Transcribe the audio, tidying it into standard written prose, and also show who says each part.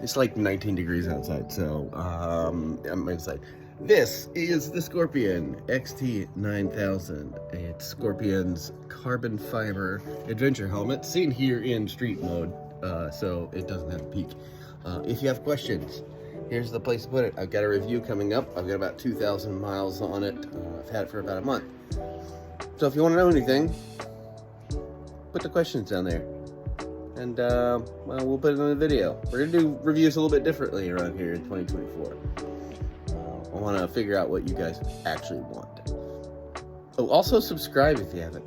Speaker 1: It's like 19 degrees outside, so I'm inside. This is the Scorpion XT9000. It's Scorpion's carbon fiber adventure helmet, seen here in street mode, so it doesn't have a peak. If you have questions, here's the place to put it. I've got a review coming up. I've got about 2,000 miles on it. I've had it for about a month. So if you want to know anything, put the questions down there. And well, we'll put it in the video. We're gonna do reviews a little bit differently around here in 2024. I want to figure out what you guys actually want. Oh, also subscribe if you haven't.